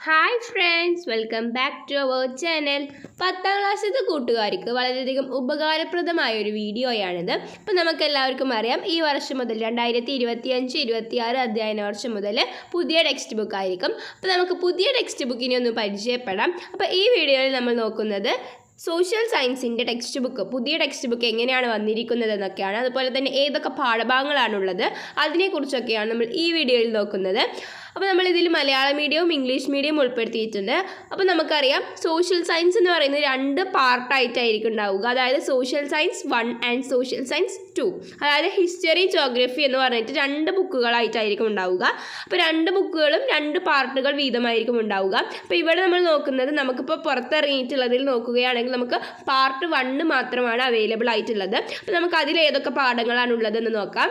Hi friends, welcome back to our channel. 10ാം ക്ലാസ്സിലത്തെ കൂട്ടുകാർക്ക് വളരെയധികം ഉപകാരപ്രദമായ ഒരു വീഡിയോയാണിത്. അപ്പോൾ നമുക്കെല്ലാവർക്കും അറിയാം, ഈ വർഷം മുതൽ 2025-26 അധ്യയന വർഷം മുതൽ പുതിയ ടെക്സ്റ്റ് ബുക്ക് ആയിരിക്കും. അപ്പോൾ നമുക്ക് പുതിയ ടെക്സ്റ്റ് ബുക്കിനെ ഒന്ന് പരിചയപ്പെടാം. അപ്പോൾ ഈ വീഡിയോയിൽ നമ്മൾ നോക്കുന്നത് സോഷ്യൽ സയൻസിൻ്റെ ടെക്സ്റ്റ് ബുക്ക്, പുതിയ ടെക്സ്റ്റ് ബുക്ക് എങ്ങനെയാണ് വന്നിരിക്കുന്നത് എന്നൊക്കെയാണ്. അതുപോലെ തന്നെ ഏതൊക്കെ പാഠഭാഗങ്ങളാണുള്ളത് അതിനെക്കുറിച്ചൊക്കെയാണ് നമ്മൾ ഈ വീഡിയോയിൽ നോക്കുന്നത്. അപ്പോൾ നമ്മളിതിൽ മലയാളം മീഡിയവും ഇംഗ്ലീഷ് മീഡിയവും ഉൾപ്പെടുത്തിയിട്ടുണ്ട്. അപ്പോൾ നമുക്കറിയാം, സോഷ്യൽ സയൻസ് എന്ന് പറയുന്നത് 2 പാർട്ടായിട്ടായിരിക്കും ഉണ്ടാവുക. അതായത് social science 1 and social science 2. അതായത് ഹിസ്റ്ററി, ജോഗ്രഫി എന്ന് പറഞ്ഞിട്ട് 2 ബുക്കുകളായിട്ടായിരിക്കും ഉണ്ടാവുക. അപ്പോൾ 2 ബുക്കുകളും 2 പാർട്ടുകൾ വീതമായിരിക്കും ഉണ്ടാവുക. അപ്പോൾ ഇവിടെ നമ്മൾ നോക്കുന്നത്, നമുക്കിപ്പോൾ പുറത്തിറങ്ങിയിട്ടുള്ളതിൽ നോക്കുകയാണെങ്കിൽ നമുക്ക് പാർട്ട് 1 മാത്രമാണ് അവൈലബിൾ ആയിട്ടുള്ളത്. അപ്പോൾ നമുക്ക് അതിൽ ഏതൊക്കെ പാഠങ്ങളാണുള്ളതെന്ന് നോക്കാം.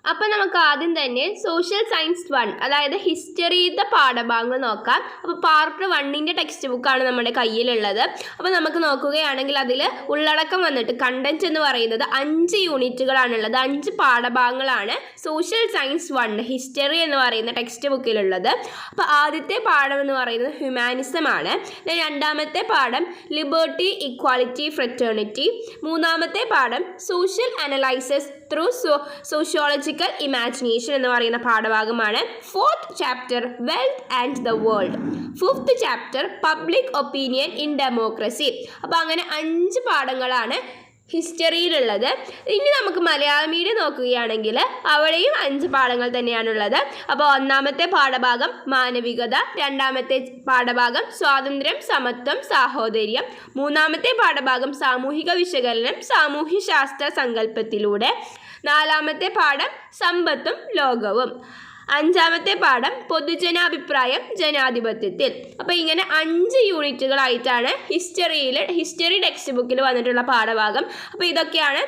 അപ്പോൾ നമുക്ക് ആദ്യം തന്നെ സോഷ്യൽ സയൻസ് 1, അതായത് ഹിസ്റ്ററിയുടെ പാഠഭാഗങ്ങൾ നോക്കാം. അപ്പോൾ പാർട്ട് 1ൻ്റെ ടെക്സ്റ്റ് ബുക്കാണ് നമ്മുടെ കയ്യിലുള്ളത്. അപ്പോൾ നമുക്ക് നോക്കുകയാണെങ്കിൽ അതിൽ ഉള്ളടക്കം വന്നിട്ട് കണ്ടൻറ്റ് എന്ന് പറയുന്നത് 5 യൂണിറ്റുകളാണുള്ളത്. 5 പാഠഭാഗങ്ങളാണ് സോഷ്യൽ സയൻസ് 1 ഹിസ്റ്ററി എന്ന് പറയുന്ന ടെക്സ്റ്റ് ബുക്കിലുള്ളത്. അപ്പോൾ ആദ്യത്തെ പാഠം എന്ന് പറയുന്നത് ഹ്യൂമാനിസം ആണ്. രണ്ടാമത്തെ പാഠം ലിബർട്ടി, ഇക്വാലിറ്റി, ഫ്രറ്റേണിറ്റി. മൂന്നാമത്തെ പാഠം social analysis through sociological imagination എന്ന് പറയുന്ന പാഠഭാഗമാണ്. 4th chapter wealth and the world. 5th chapter public opinion in democracy. അപ്പോൾ അങ്ങനെ 5 പാഠങ്ങളാണ് ഹിസ്റ്ററിയിലുള്ളത്. ഇനി നമുക്ക് മലയാളം മീഡിയം നോക്കുകയാണെങ്കിൽ അവിടെയും 5 പാഠങ്ങൾ തന്നെയാണുള്ളത്. അപ്പോൾ ഒന്നാമത്തെ പാഠഭാഗം മാനവികത, രണ്ടാമത്തെ പാഠഭാഗം സ്വാതന്ത്ര്യം, സമത്വം, സാഹോദര്യം. മൂന്നാമത്തെ പാഠഭാഗം സാമൂഹിക വിശകലനം, സാമൂഹ്യശാസ്ത്ര സങ്കല്പത്തിലൂടെ. നാലാമത്തെ പാഠം സമ്പത്തും ലോകവും. അഞ്ചാമത്തെ പാഠം പൊതുജനാഭിപ്രായം ജനാധിപത്യത്തിൽ. അപ്പോൾ ഇങ്ങനെ 5 യൂണിറ്റുകളായിട്ടാണ് ഹിസ്റ്ററി ടെക്സ്റ്റ് ബുക്കിൽ വന്നിട്ടുള്ള പാഠഭാഗം. അപ്പോൾ ഇതൊക്കെയാണ്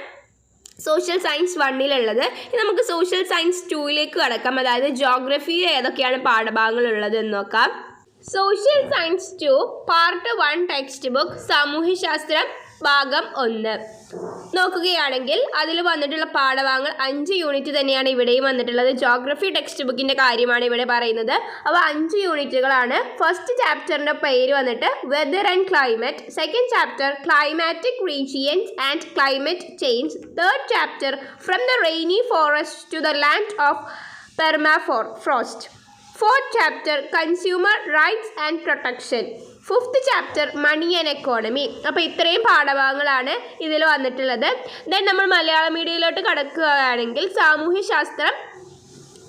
സോഷ്യൽ സയൻസ് 1ലുള്ളത്. ഇനി നമുക്ക് സോഷ്യൽ സയൻസ് 2ലേക്ക് കടക്കാം. അതായത് ജോഗ്രഫിയിൽ ഏതൊക്കെയാണ് പാഠഭാഗങ്ങളുള്ളത് എന്ന് നോക്കാം. Social science 2 part 1 text book സാമൂഹ്യശാസ്ത്രം ഭാഗം 1 നോക്കുകയാണെങ്കിൽ അതിൽ വന്നിട്ടുള്ള പാഠഭാഗങ്ങൾ 5 യൂണിറ്റ് തന്നെയാണ് ഇവിടെയും വന്നിട്ടുള്ളത്. ജോഗ്രഫി ടെക്സ്റ്റ് ബുക്കിൻ്റെ കാര്യമാണ് ഇവിടെ പറയുന്നത്. അപ്പോൾ 5 യൂണിറ്റുകളാണ്. ഫസ്റ്റ് ചാപ്റ്ററിൻ്റെ പേര് വന്നിട്ട് weather and climate. Second chapter climatic regions and climate change. Third chapter from the rainy forest to the land of permafrost. Fourth chapter consumer rights and protection. 5th chapter money and economy. അപ്പോൾ ഇത്രയും പാഠഭാഗങ്ങളാണ് ഇതിൽ വന്നിട്ടുള്ളത്. Then നമ്മൾ മലയാളം മീഡിയയിലോട്ട് കടക്കുകയാണെങ്കിൽ സാമൂഹ്യശാസ്ത്രം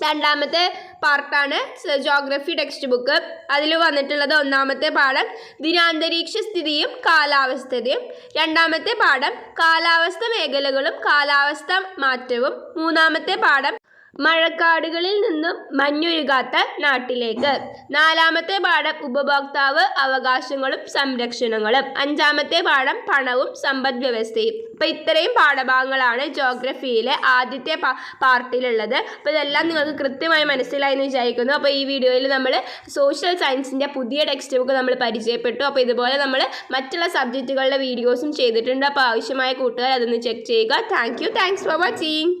2ാമത്തെ പാർട്ടാണ് geography text book. അതിൽ വന്നിട്ടുള്ളത് ഒന്നാമത്തെ പാഠം ദിനാന്തരീക്ഷ സ്ഥിതിയും കാലാവസ്ഥയും. രണ്ടാമത്തെ പാഠം കാലാവസ്ഥ മേഖലകളും കാലാവസ്ഥ മാറ്റവും. മൂന്നാമത്തെ പാഠം മഴക്കാടുകളിൽ നിന്നും മഞ്ഞൊഴുകാത്ത നാട്ടിലേക്ക്. നാലാമത്തെ പാഠം ഉപഭോക്താവ്, അവകാശങ്ങളും സംരക്ഷണങ്ങളും. അഞ്ചാമത്തെ പാഠം പണവും സമ്പദ് വ്യവസ്ഥയും. അപ്പോൾ ഇത്രയും പാഠഭാഗങ്ങളാണ് ജോഗ്രഫിയിലെ ആദ്യത്തെ പാർട്ടിലുള്ളത്. അപ്പോൾ ഇതെല്ലാം നിങ്ങൾക്ക് കൃത്യമായി മനസ്സിലായി എന്ന് വിചാരിക്കുന്നു. അപ്പോൾ ഈ വീഡിയോയിൽ നമ്മൾ സോഷ്യൽ സയൻസിൻ്റെ പുതിയ ടെക്സ്റ്റ് ബുക്ക് നമ്മൾ പരിചയപ്പെട്ടു. അപ്പോൾ ഇതുപോലെ നമ്മൾ മറ്റുള്ള സബ്ജക്റ്റുകളുടെ വീഡിയോസും ചെയ്തിട്ടുണ്ട്. അപ്പോൾ ആവശ്യമായ കൂട്ടുകാർ അതൊന്ന് ചെക്ക് ചെയ്യുക. Thanks for watching.